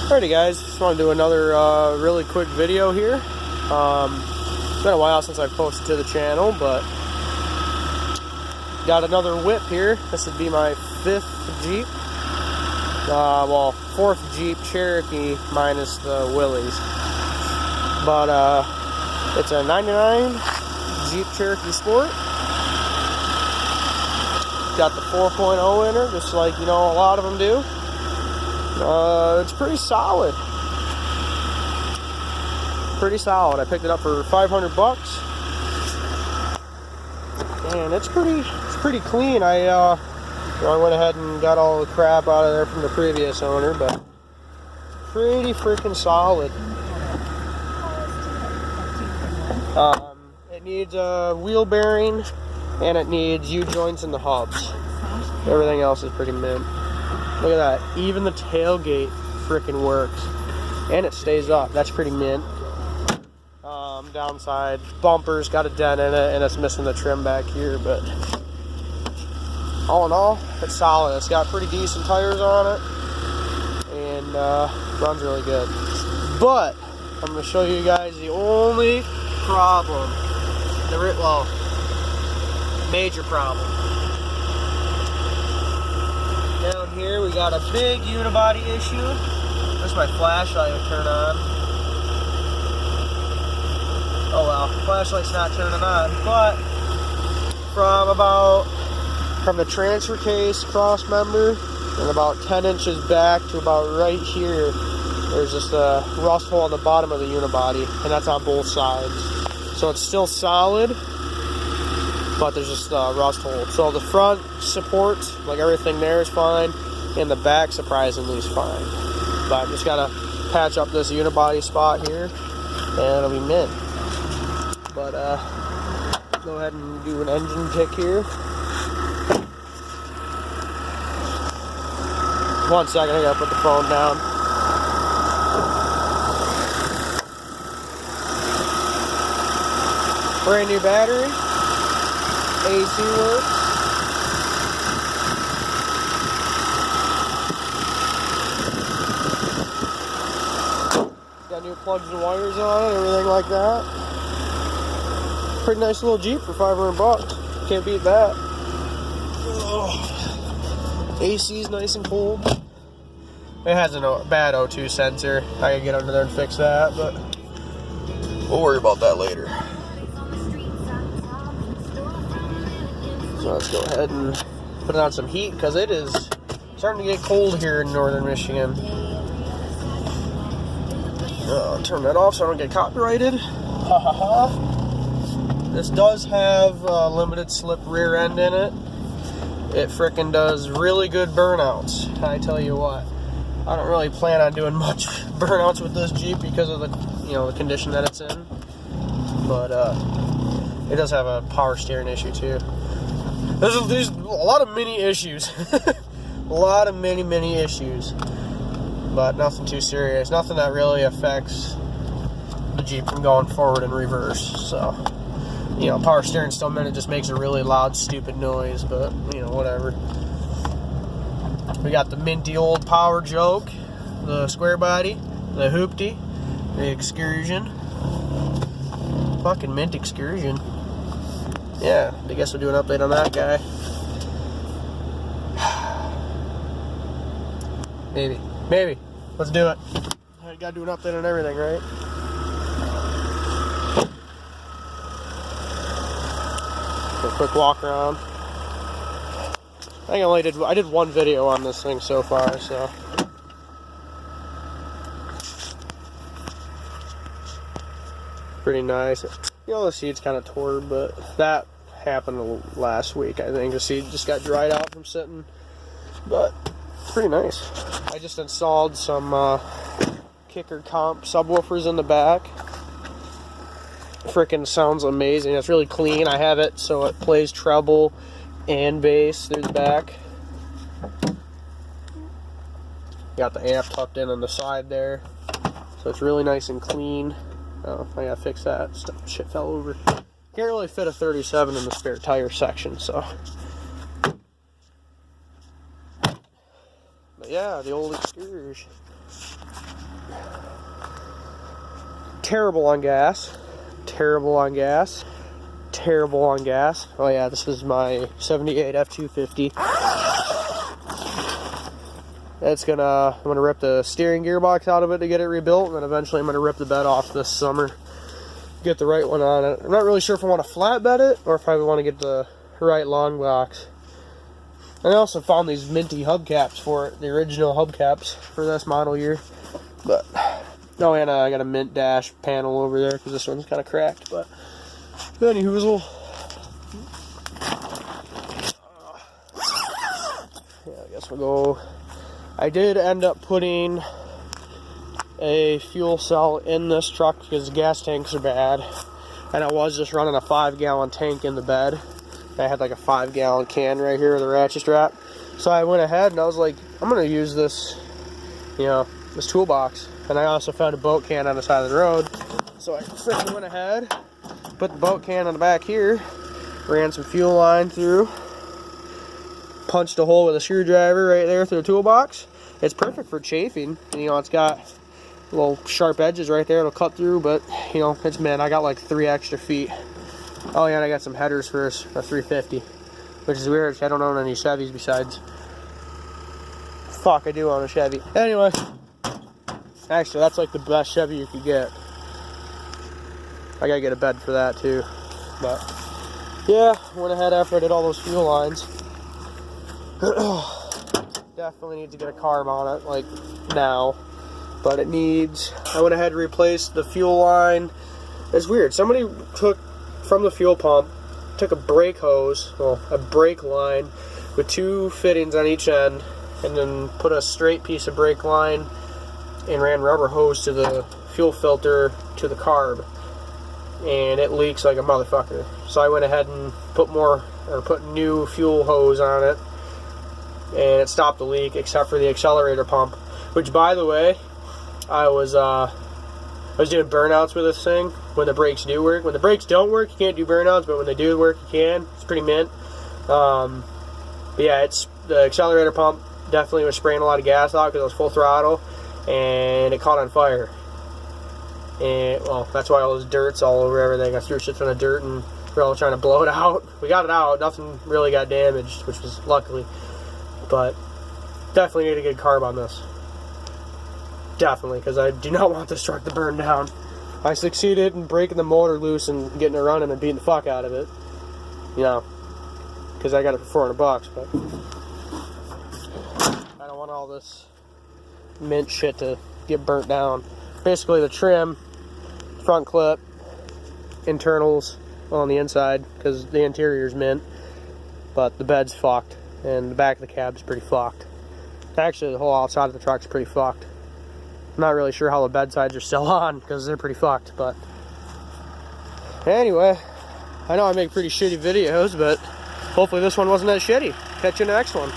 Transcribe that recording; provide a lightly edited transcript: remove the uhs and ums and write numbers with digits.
Alrighty guys, just want to do another really quick video here. It's been a while since I've posted to the channel, but got another whip here. This would be my 5th Jeep. Well, 4th Jeep Cherokee minus the Willys. But it's a 99 Jeep Cherokee Sport. Got the 4.0 in her, just like, you know, a lot of them do. It's pretty solid. Pretty solid. I picked it up for 500 bucks. And it's pretty clean. I went ahead and got all the crap out of there from the previous owner, but pretty freaking solid. It needs a wheel bearing and it needs U-joints in the hubs. Everything else is pretty mint. Look at that. Even the tailgate freaking works. And it stays up. That's pretty mint. Downside, bumper's got a dent in it and it's missing the trim back here, but all in all, it's solid. It's got pretty decent tires on it and runs really good. But I'm going to show you guys the only problem. Well, major problem. Down here we got a big unibody issue. There's my flashlight would turn on. Oh well, flashlight's not turning on. But from the transfer case cross member and about 10 inches back to about right here, there's just a rust hole on the bottom of the unibody, and that's on both sides. So it's still solid, but there's just a rust hole. So the front support, like everything there, is fine, and the back surprisingly is fine. But I just gotta patch up this unibody spot here, and it'll be mint. But go ahead and do an engine pick here. 1 second, I gotta put the phone down. Brand new battery. AC works. Got new plugs and wires on it, everything like that. Pretty nice little Jeep for 500 bucks. Can't beat that. AC's nice and cold. It has a bad O2 sensor. I gotta get under there and fix that, but we'll worry about that later. So let's go ahead and put on some heat because it is starting to get cold here in northern Michigan. Turn that off so I don't get copyrighted. Ha ha ha. This does have a limited slip rear end in it. It frickin' does really good burnouts. I tell you what, I don't really plan on doing much burnouts with this Jeep because of the, the condition that it's in. But it does have a power steering issue too. There's a lot of mini issues. A lot of many issues, but nothing too serious. Nothing that really affects the Jeep from going forward and reverse. So. Power steering still meant it just makes a really loud, stupid noise, but, whatever. We got the minty old Power Joke, the square body, the hoopty, the Excursion. Fucking mint Excursion. Yeah, I guess we'll do an update on that guy. Maybe. Let's do it. I gotta do an update on everything, right? A quick walk around. I did one video on this thing so far, so pretty nice. The seat's kind of torn, but that happened last week. I think the seat just got dried out from sitting, but pretty nice. I just installed some kicker comp subwoofers in the back. Frickin' sounds amazing. It's really clean. I have it so it plays treble and bass through the back. Got the amp tucked in on the side there, so it's really nice and clean. Oh, I gotta fix that. Shit fell over. Can't really fit a 37 in the spare tire section, so. But yeah, the old Excursion. Terrible on gas. Terrible on gas. Terrible on gas. Oh yeah, this is my 78 F250. I'm gonna rip the steering gearbox out of it to get it rebuilt, and then eventually I'm gonna rip the bed off this summer. Get the right one on it. I'm not really sure if I want to flatbed it or if I want to get the right long box. I also found these minty hubcaps for it, the original hubcaps for this model year. But oh, and I got a mint dash panel over there because this one's kind of cracked. But any hoozle. Yeah, I guess we'll go. I did end up putting a fuel cell in this truck because the gas tanks are bad, and I was just running a 5-gallon tank in the bed. I had like a 5-gallon can right here with a ratchet strap, so I went ahead and I was like, I'm gonna use this, you know, this toolbox. And I also found a boat can on the side of the road, so I freaking went ahead, put the boat can on the back here, ran some fuel line through, punched a hole with a screwdriver right there through the toolbox. It's perfect for chafing. You know, it's got little sharp edges right there it'll cut through, but you know, it's mint. I got like 3 extra feet. Oh yeah, and I got some headers for a 350, which is weird. I don't own any Chevys besides. Fuck, I do own a Chevy. Anyway, actually that's like the best Chevy you could get. I gotta get a bed for that too. But yeah, went ahead after I did all those fuel lines. Definitely need to get a carb on it, like now. But it needs, I went ahead and replaced the fuel line. It's weird. Somebody took from the fuel pump, took a brake hose, well, a brake line with 2 fittings on each end, and then put a straight piece of brake line and ran rubber hose to the fuel filter to the carb. And it leaks like a motherfucker. So I went ahead and put new fuel hose on it, and it stopped the leak except for the accelerator pump, which, by the way, I was doing burnouts with this thing when the brakes do work. When the brakes don't work, you can't do burnouts, but when they do work, you can. It's pretty mint. But yeah, it's the accelerator pump definitely was spraying a lot of gas out because it was full throttle, and it caught on fire. And well, that's why all those dirt's all over everything. I threw shit ton of dirt, and we're all trying to blow it out. We got it out. Nothing really got damaged, which was luckily. But definitely need to get a carb on this. Definitely, because I do not want this truck to burn down. I succeeded in breaking the motor loose and getting it running and beating the fuck out of it. You know, because I got it for $400, but I don't want all this mint shit to get burnt down. Basically the trim, front clip, internals on the inside, because the interior's mint, but the bed's fucked, and the back of the cab's pretty fucked. Actually, the whole outside of the truck's pretty fucked. I'm not really sure how the bed sides are still on, because they're pretty fucked, but anyway, I know I make pretty shitty videos, but hopefully this one wasn't that shitty. Catch you in the next one.